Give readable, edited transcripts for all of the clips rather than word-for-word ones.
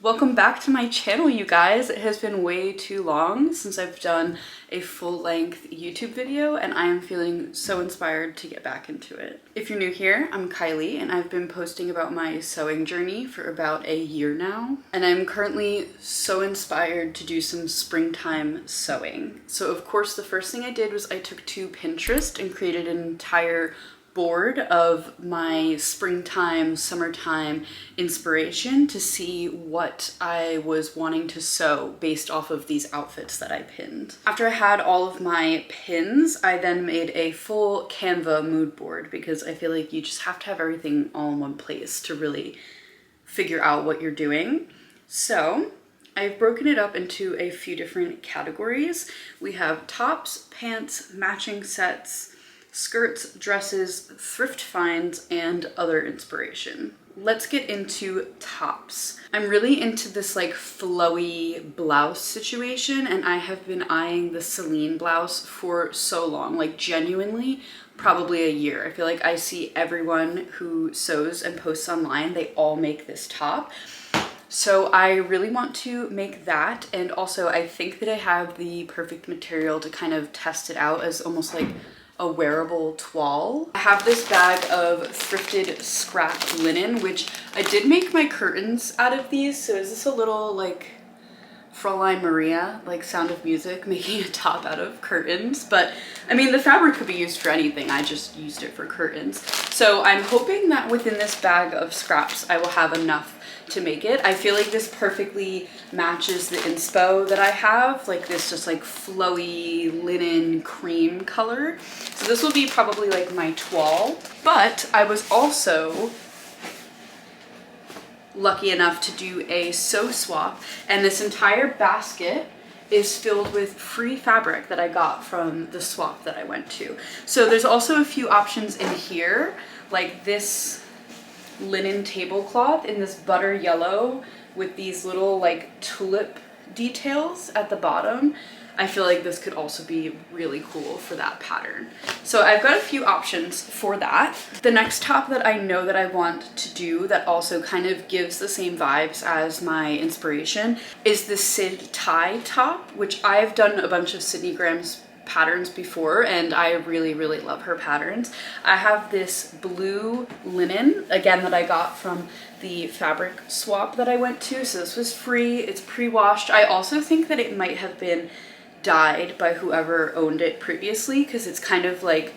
Welcome back to my channel, you guys. It has been way too long since I've done a full-length YouTube video, and I am feeling so inspired to get back into it. If you're new here, I'm Kylie, and I've been posting about my sewing journey for about a year now, and I'm currently so inspired to do some springtime sewing. So of course, the first thing I did was I took to Pinterest and created an entire board of my springtime, summertime inspiration to see what I was wanting to sew based off of these outfits that I pinned. After I had all of my pins, I then made a full Canva mood board because I feel like you just have to have everything all in one place to really figure out what you're doing. So I've broken it up into a few different categories. We have tops, pants, matching sets, skirts, dresses, thrift finds, and other inspiration. Let's get into tops. I'm really into this like flowy blouse situation, and I have been eyeing the Celine blouse for so long, like genuinely probably a year. I feel like I see everyone who sews and posts online, they all make this top. So I really want to make that, and also I think that I have the perfect material to kind of test it out as almost like a wearable toile. I have this bag of thrifted scrap linen, which I did make my curtains out of these. So is this a little like Fräulein Maria, like Sound of Music, making a top out of curtains? But I mean, the fabric could be used for anything. I just used it for curtains. So I'm hoping that within this bag of scraps, I will have enough to make it. I feel like this perfectly matches the inspo that I have, like this just like flowy linen cream color. So this will be probably like my toile. But I was also lucky enough to do a sew swap, and this entire basket is filled with free fabric that I got from the swap that I went to. So there's also a few options in here, like this linen tablecloth in this butter yellow with these little like tulip details at the bottom. I feel like this could also be really cool for that pattern. So I've got a few options for that. The next top that I know that I want to do that also kind of gives the same vibes as my inspiration is the Sid tie top, which I've done a bunch of Sydney Graham's patterns before, and I really love her patterns. I have this blue linen, again, that I got from the fabric swap that I went to. So this was free, it's pre-washed. I also think that it might have been dyed by whoever owned it previously, because it's kind of like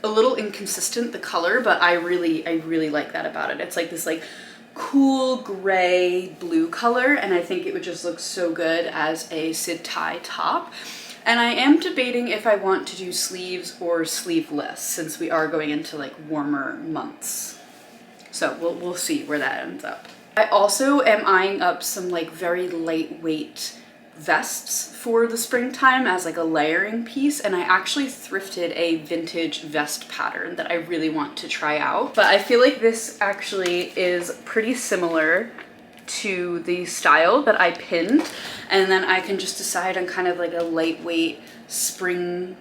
a little inconsistent, the color, but I really like that about it. It's like this like cool gray blue color, and I think it would just look so good as a Sid tie top. And I am debating if I want to do sleeves or sleeveless, since we are going into like warmer months. So we'll see where that ends up. I also am eyeing up some like very lightweight vests for the springtime as like a layering piece, and I actually thrifted a vintage vest pattern that I really want to try out. But I feel like this actually is pretty similar to the style that I pinned, and then I can just decide on kind of like a lightweight spring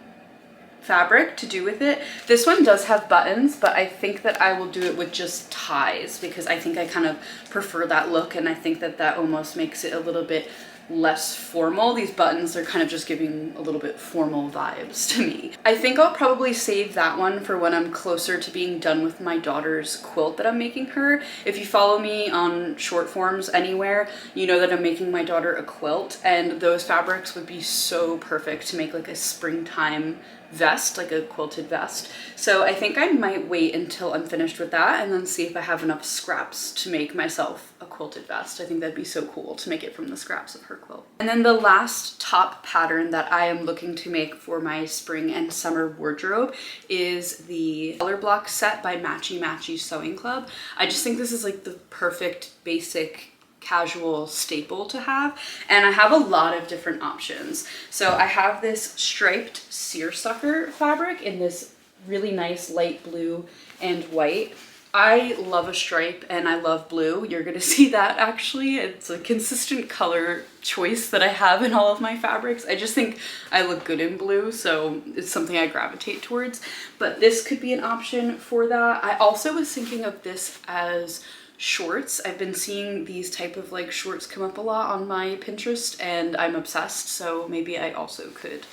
fabric to do with it. This one does have buttons, but I think that I will do it with just ties because I think I kind of prefer that look, and I think that that almost makes it a little bit less formal. These buttons are kind of just giving a little bit formal vibes to me. I think I'll probably save that one for when I'm closer to being done with my daughter's quilt that I'm making her. If you follow me on short forms anywhere, you know that I'm making my daughter a quilt, and those fabrics would be so perfect to make like a springtime vest, like a quilted vest. So I think I might wait until I'm finished with that and then see if I have enough scraps to make myself a quilted vest. I think that'd be so cool to make it from the scraps of her quilt. And then the last top pattern that I am looking to make for my spring and summer wardrobe is the Colorblock set by Matchy Sewing Club. I just think this is like the perfect basic casual staple to have, and I have a lot of different options. So I have this striped seersucker fabric in this really nice light blue and white. I love a stripe and I love blue. You're gonna see that actually. It's a consistent color choice that I have in all of my fabrics. I just think I look good in blue, so it's something I gravitate towards. But this could be an option for that. I also was thinking of this as shorts. I've been seeing these type of like shorts come up a lot on my Pinterest and I'm obsessed, so maybe I also could,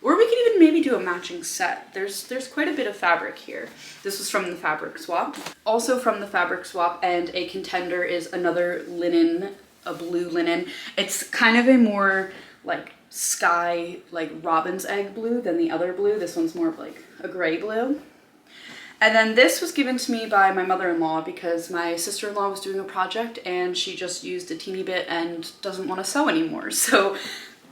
or we could even maybe do a matching set. There's quite a bit of fabric here. This was from the fabric swap. Also from the fabric swap and a contender is another linen, a blue linen. It's kind of a more like sky, like robin's egg blue than the other blue. This one's more of like a gray blue. And then this was given to me by my mother-in-law because my sister-in-law was doing a project and she just used a teeny bit and doesn't want to sew anymore. So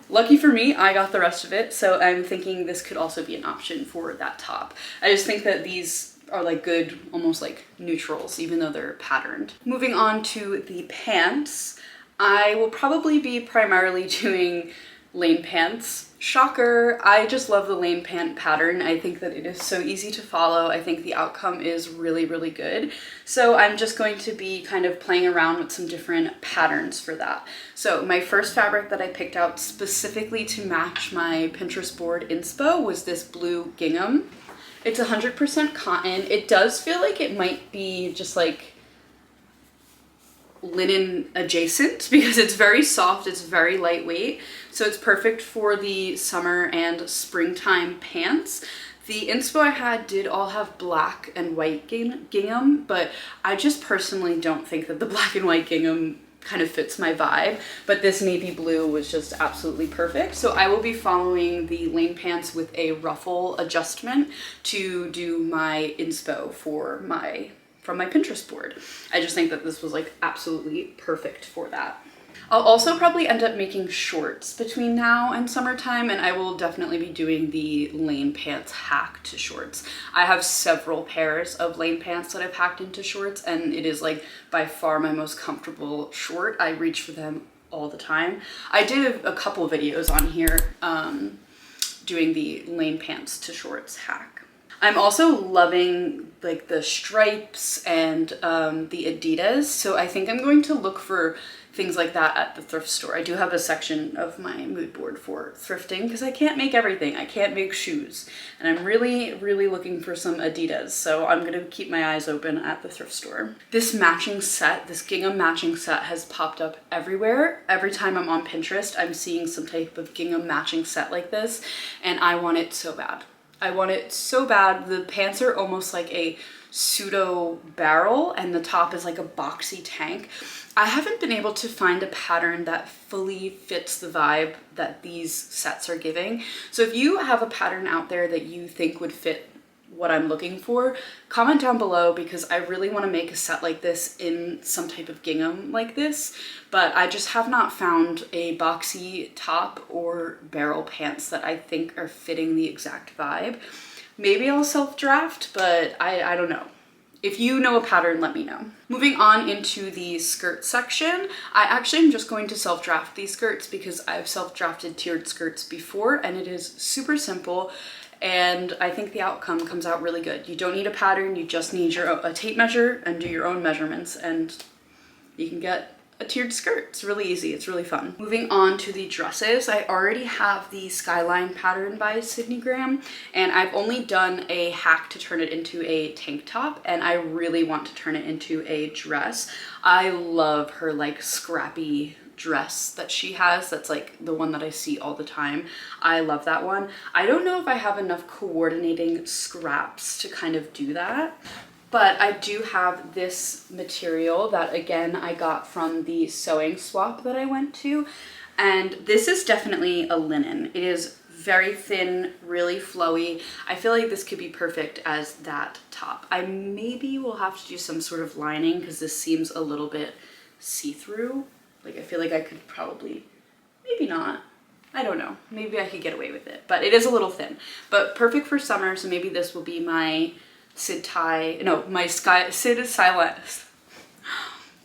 lucky for me, I got the rest of it. So I'm thinking this could also be an option for that top. I just think that these are like good, almost like neutrals, even though they're patterned. Moving on to the pants, I will probably be primarily doing lane pants. Shocker, I just love the lane pant pattern. I think that it is so easy to follow. I think the outcome is really, really good. So I'm just going to be kind of playing around with some different patterns for that. So my first fabric that I picked out specifically to match my Pinterest board inspo was this blue gingham. It's 100% cotton. It does feel like it might be just like linen adjacent because it's very soft, it's very lightweight, so it's perfect for the summer and springtime pants. The inspo I had did all have black and white gingham, but I just personally don't think that the black and white gingham kind of fits my vibe, but this navy blue was just absolutely perfect. So I will be following the lane pants with a ruffle adjustment to do my inspo from my Pinterest board. I just think that this was like absolutely perfect for that. I'll also probably end up making shorts between now and summertime, and I will definitely be doing the lane pants hack to shorts. I have several pairs of lane pants that I've hacked into shorts, and it is like by far my most comfortable short. I reach for them all the time. I did a couple videos on here doing the lane pants to shorts hack. I'm also loving like the stripes and the Adidas, so I think I'm going to look for things like that at the thrift store. I do have a section of my mood board for thrifting because I can't make everything. I can't make shoes, and I'm really, really looking for some Adidas, so I'm gonna keep my eyes open at the thrift store. This matching set, this gingham matching set has popped up everywhere. Every time I'm on Pinterest, I'm seeing some type of gingham matching set like this, and I want it so bad. I want it so bad. The pants are almost like a pseudo barrel and the top is like a boxy tank. I haven't been able to find a pattern that fully fits the vibe that these sets are giving. So if you have a pattern out there that you think would fit what I'm looking for, comment down below because I really want to make a set like this in some type of gingham like this, but I just have not found a boxy top or barrel pants that I think are fitting the exact vibe. Maybe I'll self-draft, but I don't know. If you know a pattern, let me know. Moving on into the skirt section, I actually am just going to self-draft these skirts because I've self-drafted tiered skirts before and it is super simple. And I think the outcome comes out really good. You don't need a pattern, you just need a tape measure and do your own measurements and you can get a tiered skirt. It's really easy, it's really fun. Moving on to the dresses, I already have the Skyline pattern by Sydney Graham and I've only done a hack to turn it into a tank top and I really want to turn it into a dress. I love her like scrappy dress that she has, that's like the one that I see all the time. I love that one. I don't know if I have enough coordinating scraps to kind of do that, but I do have this material that again I got from the sewing swap that I went to, and this is definitely a linen. It is very thin, really flowy. I feel like this could be perfect as that top. I maybe will have to do some sort of lining because this seems a little bit see-through. Like I feel like I could probably, maybe not, I don't know, maybe I could get away with it, but it is a little thin, but perfect for summer. So maybe this will be my Sid Skyline,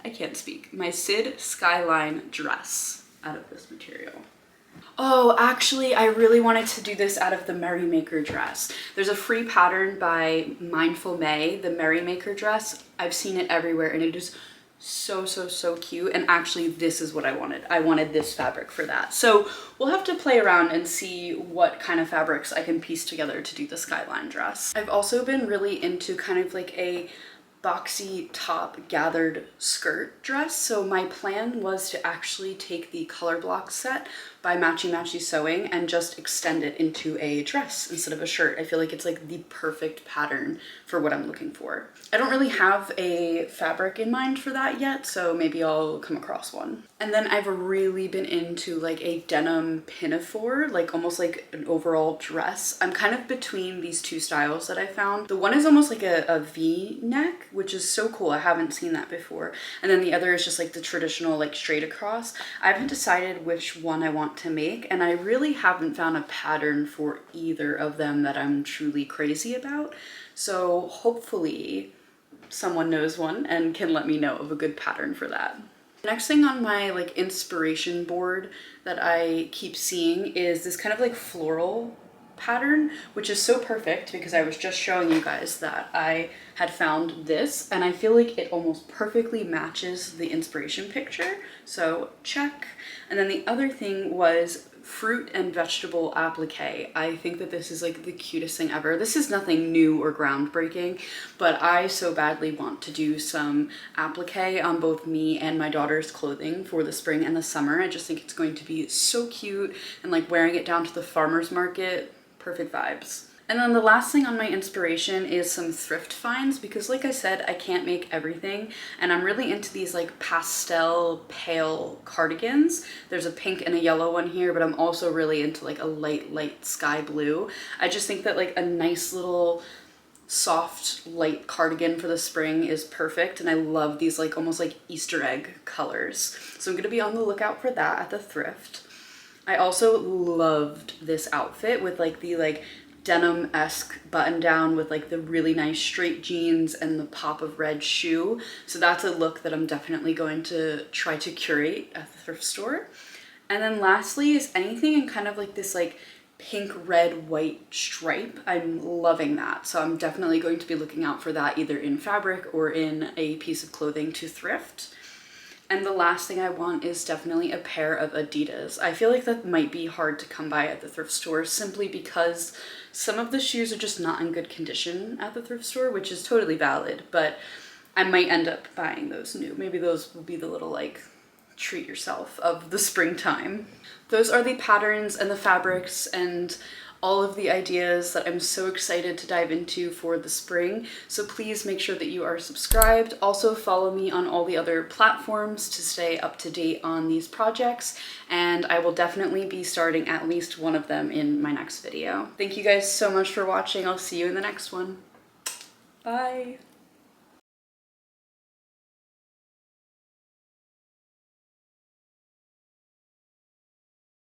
I can't speak, my Sid Skyline dress out of this material. Oh, actually, I really wanted to do this out of the Merrymaker dress. There's a free pattern by Mindful May, the Merrymaker dress. I've seen it everywhere and it is so, so, so cute. And actually this is what I wanted. I wanted this fabric for that. So we'll have to play around and see what kind of fabrics I can piece together to do the Skyline dress. I've also been really into kind of like a boxy top gathered skirt dress. So my plan was to actually take the Colorblock set by Matchy Sewing and just extend it into a dress instead of a shirt. I feel like it's like the perfect pattern for what I'm looking for. I don't really have a fabric in mind for that yet, so maybe I'll come across one. And then I've really been into like a denim pinafore, like almost like an overall dress. I'm kind of between these two styles that I found. The one is almost like a V-neck, which is so cool. I haven't seen that before. And then the other is just like the traditional like straight across. I haven't decided which one I want to make, and I really haven't found a pattern for either of them that I'm truly crazy about. So hopefully someone knows one and can let me know of a good pattern for that. Next thing on my like inspiration board that I keep seeing is this kind of like floral pattern, which is so perfect because I was just showing you guys that I had found this and I feel like it almost perfectly matches the inspiration picture. So check. And then the other thing was fruit and vegetable applique. I think that this is like the cutest thing ever. This is nothing new or groundbreaking, but I so badly want to do some applique on both me and my daughter's clothing for the spring and the summer. I just think it's going to be so cute, and like wearing it down to the farmer's market, perfect vibes. And then the last thing on my inspiration is some thrift finds, because like I said, I can't make everything, and I'm really into these like pastel pale cardigans. There's a pink and a yellow one here, but I'm also really into like a light sky blue. I just think that like a nice little soft light cardigan for the spring is perfect, and I love these like almost like Easter egg colors. So I'm gonna be on the lookout for that at the thrift. I also loved this outfit with like the like denim-esque button down with like the really nice straight jeans and the pop of red shoe. So that's a look that I'm definitely going to try to curate at the thrift store. And then lastly is anything in kind of like this like pink, red, white stripe. I'm loving that. So I'm definitely going to be looking out for that either in fabric or in a piece of clothing to thrift. And the last thing I want is definitely a pair of Adidas. I feel like that might be hard to come by at the thrift store simply because some of the shoes are just not in good condition at the thrift store, which is totally valid, but I might end up buying those new. Maybe those will be the little like treat yourself of the springtime. Those are the patterns and the fabrics and all of the ideas that I'm so excited to dive into for the spring. So please make sure that you are subscribed. Also follow me on all the other platforms to stay up to date on these projects, and I will definitely be starting at least one of them in my next video. Thank you guys so much for watching. I'll see you in the next one. Bye.